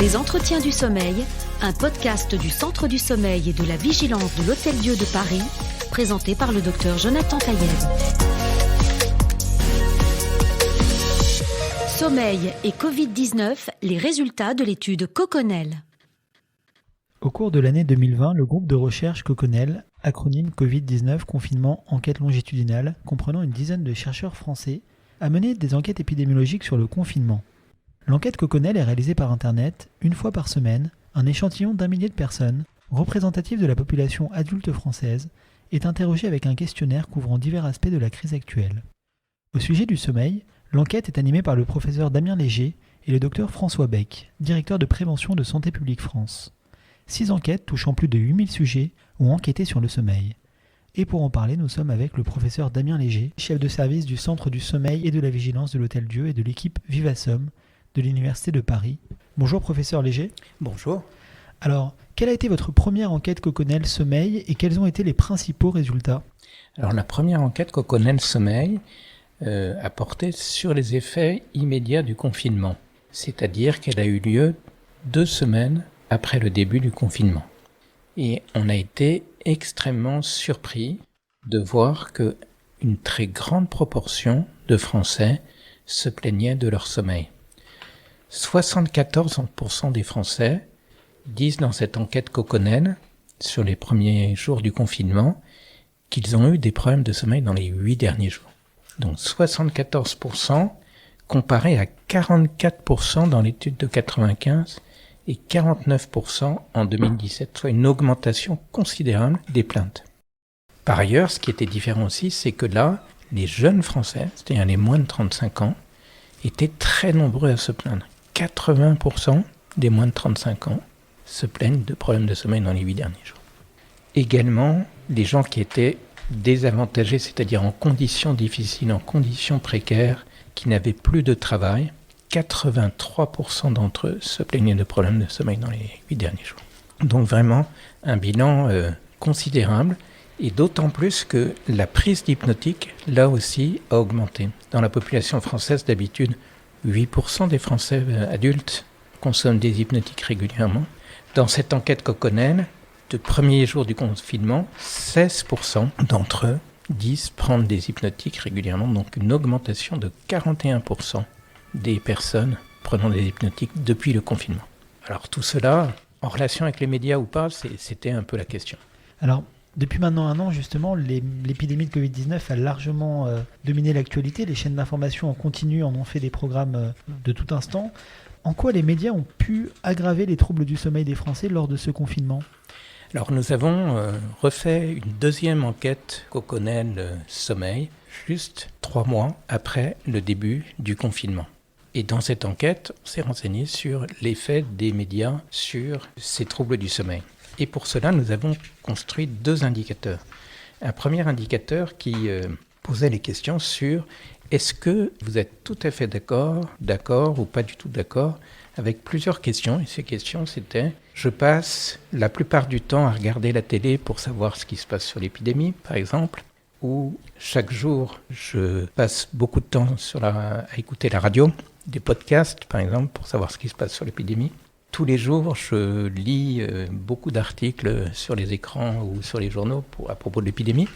Les Entretiens du sommeil, un podcast du Centre du sommeil et de la vigilance de l'Hôtel-Dieu de Paris, présenté par le docteur Jonathan Taïeb. Sommeil et Covid-19, les résultats de l'étude Coconel. Au cours de l'année 2020, le groupe de recherche Coconel, acronyme Covid-19 confinement enquête longitudinale, comprenant une dizaine de chercheurs français, a mené des enquêtes épidémiologiques sur le confinement. L'enquête Coconel est réalisée par Internet, une fois par semaine. Un échantillon d'1 millier de personnes, représentatif de la population adulte française, est interrogé avec un questionnaire couvrant divers aspects de la crise actuelle. Au sujet du sommeil, l'enquête est animée par le professeur Damien Léger et le docteur François Bec, directeur de prévention de Santé publique France. 6 enquêtes touchant plus de 8000 sujets ont enquêté sur le sommeil. Et pour en parler, nous sommes avec le professeur Damien Léger, chef de service du Centre du sommeil et de la vigilance de l'Hôtel-Dieu et de l'équipe Vivasum de l'Université de Paris. Bonjour professeur Léger. Bonjour. Alors, quelle a été votre première enquête Coconel sommeil et quels ont été les principaux résultats ? Alors la première enquête Coconel sommeil a porté sur les effets immédiats du confinement, c'est-à-dire qu'elle a eu lieu 2 semaines après le début du confinement. Et on a été extrêmement surpris de voir que une très grande proportion de Français se plaignaient de leur sommeil. 74% des Français disent dans cette enquête Coconel, sur les premiers jours du confinement, qu'ils ont eu des problèmes de sommeil dans les 8 derniers jours. Donc 74% comparé à 44% dans l'étude de 95 et 49% en 2017, soit une augmentation considérable des plaintes. Par ailleurs, ce qui était différent aussi, c'est que là, les jeunes Français, c'est-à-dire les moins de 35 ans, étaient très nombreux à se plaindre. 80% des moins de 35 ans se plaignent de problèmes de sommeil dans les 8 derniers jours. Également, les gens qui étaient désavantagés, c'est-à-dire en conditions difficiles, en conditions précaires, qui n'avaient plus de travail, 83% d'entre eux se plaignaient de problèmes de sommeil dans les 8 derniers jours. Donc vraiment un bilan considérable, et d'autant plus que la prise d'hypnotique, là aussi, a augmenté. Dans la population française, d'habitude, 8% des Français adultes consomment des hypnotiques régulièrement. Dans cette enquête Coconel, de premier jour du confinement, 16% d'entre eux disent prendre des hypnotiques régulièrement, donc une augmentation de 41% des personnes prenant des hypnotiques depuis le confinement. Alors tout cela, en relation avec les médias ou pas, c'était un peu la question. Alors, depuis maintenant 1 an, justement, l'épidémie de Covid-19 a largement dominé l'actualité. Les chaînes d'information en continu en ont fait des programmes de tout instant. En quoi les médias ont pu aggraver les troubles du sommeil des Français lors de ce confinement ? Alors nous avons refait une deuxième enquête Coconel sommeil, juste 3 mois après le début du confinement. Et dans cette enquête, on s'est renseigné sur l'effet des médias sur ces troubles du sommeil. Et pour cela, nous avons construit 2 indicateurs. Un premier indicateur qui posait les questions sur est-ce que vous êtes tout à fait d'accord ou pas du tout d'accord avec plusieurs questions. Et ces questions, c'était je passe la plupart du temps à regarder la télé pour savoir ce qui se passe sur l'épidémie, par exemple, ou chaque jour, je passe beaucoup de temps à écouter la radio, des podcasts, par exemple, pour savoir ce qui se passe sur l'épidémie. Tous les jours, je lis beaucoup d'articles sur les écrans ou sur les journaux à propos de l'épidémie.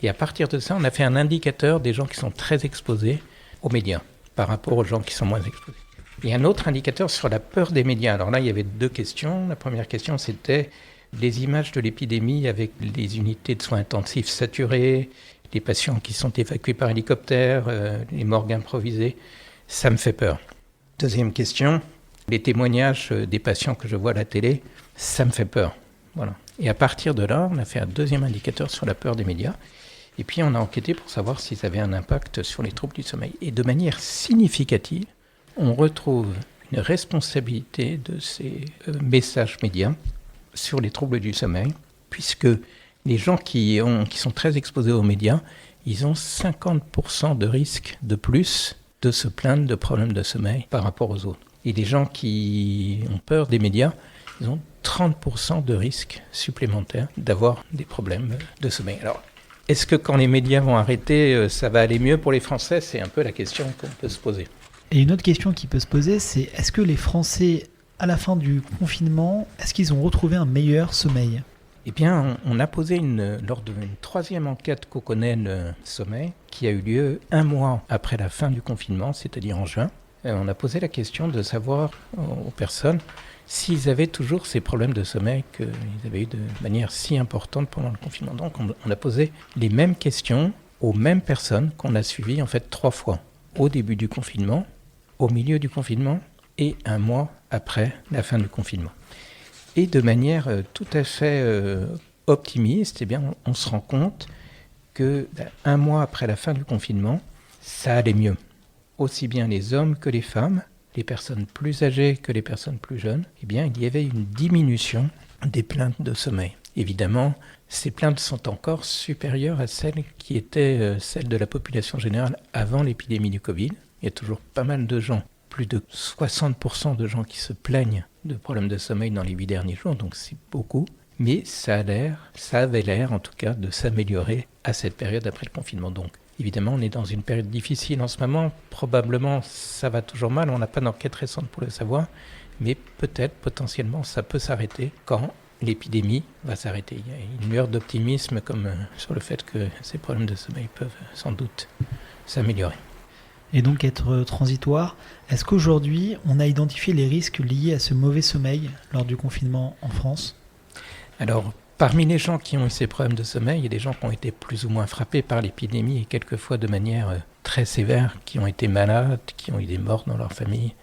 Et à partir de ça, on a fait un indicateur des gens qui sont très exposés aux médias par rapport aux gens qui sont moins exposés. Et un autre indicateur sur la peur des médias. Alors là, il y avait 2 questions. La première question, c'était les images de l'épidémie avec les unités de soins intensifs saturées, les patients qui sont évacués par hélicoptère, les morgues improvisées. Ça me fait peur. Deuxième question. Les témoignages des patients que je vois à la télé, ça me fait peur. Voilà. Et à partir de là, on a fait un deuxième indicateur sur la peur des médias. Et puis, on a enquêté pour savoir si ça avait un impact sur les troubles du sommeil. Et de manière significative, on retrouve une responsabilité de ces messages médias sur les troubles du sommeil, puisque les gens qui sont très exposés aux médias, ils ont 50% de risque de plus de se plaindre de problèmes de sommeil par rapport aux autres. Et les gens qui ont peur des médias, ils ont 30% de risque supplémentaire d'avoir des problèmes de sommeil. Alors, est-ce que quand les médias vont arrêter, ça va aller mieux pour les Français ? C'est un peu la question qu'on peut se poser. Et une autre question qui peut se poser, c'est est-ce que les Français à la fin du confinement, est-ce qu'ils ont retrouvé un meilleur sommeil ? Eh bien, on a posé lors d'une troisième enquête Coconel Sommeil, qui a eu lieu 1 mois après la fin du confinement, c'est-à-dire en juin. On a posé la question de savoir aux personnes s'ils avaient toujours ces problèmes de sommeil qu'ils avaient eu de manière si importante pendant le confinement. Donc, on a posé les mêmes questions aux mêmes personnes qu'on a suivies en fait 3 fois. Au début du confinement, au milieu du confinement et 1 mois après la fin du confinement. Et de manière tout à fait optimiste, eh bien, on se rend compte que 1 mois après la fin du confinement, ça allait mieux. Aussi bien les hommes que les femmes, les personnes plus âgées que les personnes plus jeunes, eh bien, il y avait une diminution des plaintes de sommeil. Évidemment, ces plaintes sont encore supérieures à celles qui étaient celles de la population générale avant l'épidémie du Covid. Il y a toujours pas mal de gens, plus de 60% de gens qui se plaignent de problèmes de sommeil dans les 8 derniers jours, donc c'est beaucoup. Mais ça avait l'air en tout cas de s'améliorer à cette période après le confinement. Donc évidemment, on est dans une période difficile en ce moment. Probablement, ça va toujours mal. On n'a pas d'enquête récente pour le savoir. Mais peut-être, potentiellement, ça peut s'arrêter quand l'épidémie va s'arrêter. Il y a une lueur d'optimisme comme sur le fait que ces problèmes de sommeil peuvent sans doute s'améliorer. Et donc être transitoire. Est-ce qu'aujourd'hui, on a identifié les risques liés à ce mauvais sommeil lors du confinement en France ? Alors, parmi les gens qui ont eu ces problèmes de sommeil, il y a des gens qui ont été plus ou moins frappés par l'épidémie et quelquefois de manière très sévère, qui ont été malades, qui ont eu des morts dans leur famille.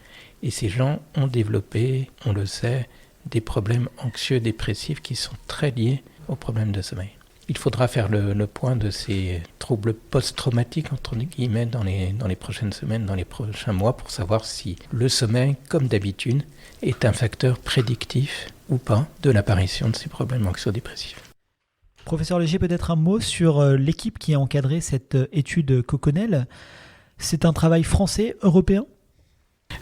Et ces gens ont développé, on le sait, des problèmes anxieux, dépressifs qui sont très liés aux problèmes de sommeil. Il faudra faire le point de ces troubles post-traumatiques, entre guillemets, dans les prochaines semaines, dans les prochains mois, pour savoir si le sommeil, comme d'habitude, est un facteur prédictif ou pas de l'apparition de ces problèmes anxio-dépressifs. Professeur Léger, peut-être un mot sur l'équipe qui a encadré cette étude Coconel. C'est un travail français, européen ?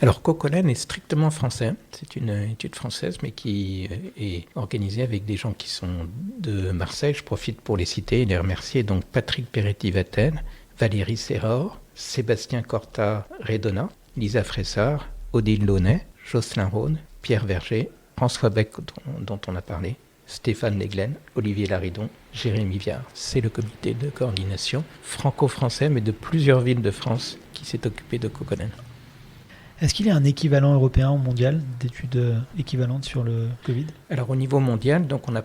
Alors, Coconel est strictement français. C'est une étude française, mais qui est organisée avec des gens qui sont de Marseille. Je profite pour les citer et les remercier. Donc, Patrick Peretti-Vatel, Valérie Serror, Sébastien Corta-Redona, Lisa Fressard, Odile Launay, Jocelyn Rhône, Pierre Verger, François Beck, dont on a parlé, Stéphane Leglen, Olivier Laridon, Jérémy Viard. C'est le comité de coordination franco-français, mais de plusieurs villes de France, qui s'est occupé de Coconel. Est-ce qu'il y a un équivalent européen ou mondial d'études équivalentes sur le Covid ? Alors au niveau mondial, donc on a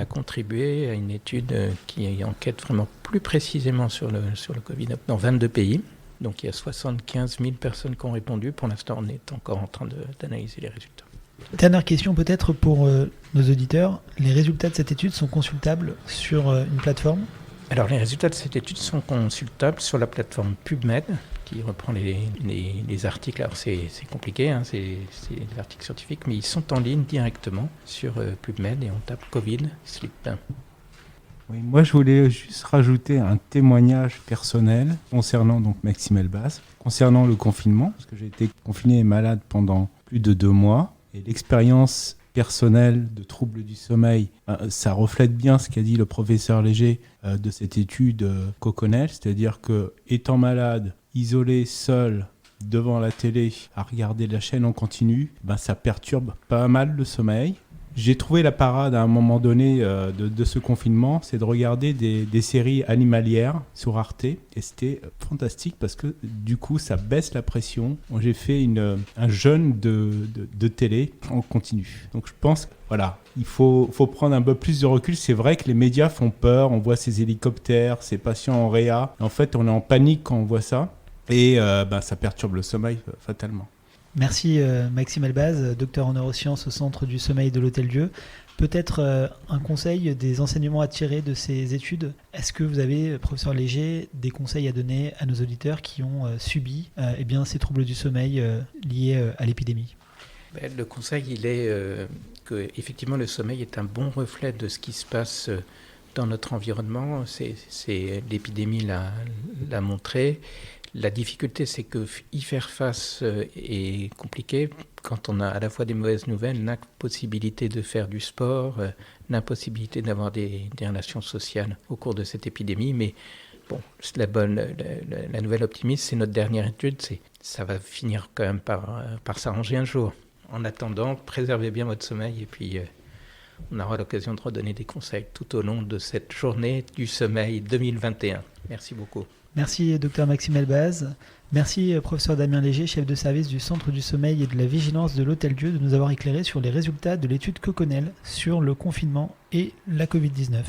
contribué à une étude qui enquête vraiment plus précisément sur le Covid dans 22 pays. Donc il y a 75 000 personnes qui ont répondu. Pour l'instant, on est encore en train d'analyser les résultats. Dernière question peut-être pour nos auditeurs. Les résultats de cette étude sont consultables sur une plateforme ? Alors les résultats de cette étude sont consultables sur la plateforme PubMed, qui reprend les articles. Alors c'est compliqué, hein, c'est des articles scientifiques, mais ils sont en ligne directement sur PubMed et on tape Covid Sleep. Oui, moi je voulais juste rajouter un témoignage personnel concernant donc Maxime Elbaz, concernant le confinement, parce que j'ai été confiné et malade pendant plus de 2 mois, et l'expérience personnelle de troubles du sommeil, ça reflète bien ce qu'a dit le professeur Léger de cette étude Coconel, c'est-à-dire que étant malade, isolé, seul, devant la télé, à regarder la chaîne en continu, ça perturbe pas mal le sommeil. J'ai trouvé la parade à un moment donné de ce confinement, c'est de regarder des séries animalières sur Arte, et c'était fantastique parce que du coup ça baisse la pression. J'ai fait un jeûne de télé en continu. Donc je pense voilà, il faut prendre un peu plus de recul. C'est vrai que les médias font peur, on voit ces hélicoptères, ces patients en réa. En fait on est en panique quand on voit ça et ça perturbe le sommeil fatalement. Merci Maxime Elbaz, docteur en neurosciences au Centre du sommeil de l'Hôtel-Dieu. Peut-être un conseil, des enseignements à tirer de ces études. Est-ce que vous avez, professeur Léger, des conseils à donner à nos auditeurs qui ont subi ces troubles du sommeil liés à l'épidémie ? Le conseil, il est que effectivement le sommeil est un bon reflet de ce qui se passe dans notre environnement. L'épidémie l'a montré. La difficulté, c'est qu'y faire face est compliqué quand on a à la fois des mauvaises nouvelles, l'impossibilité de faire du sport, l'impossibilité d'avoir des relations sociales au cours de cette épidémie. Mais bon, la nouvelle optimiste, c'est notre dernière étude, ça va finir quand même par s'arranger un jour. En attendant, préservez bien votre sommeil et puis on aura l'occasion de redonner des conseils tout au long de cette journée du sommeil 2021. Merci beaucoup. Merci Dr Maxime Elbaz. Merci professeur Damien Léger, chef de service du Centre du sommeil et de la vigilance de l'Hôtel-Dieu, de nous avoir éclairé sur les résultats de l'étude Coconel sur le confinement et la Covid-19.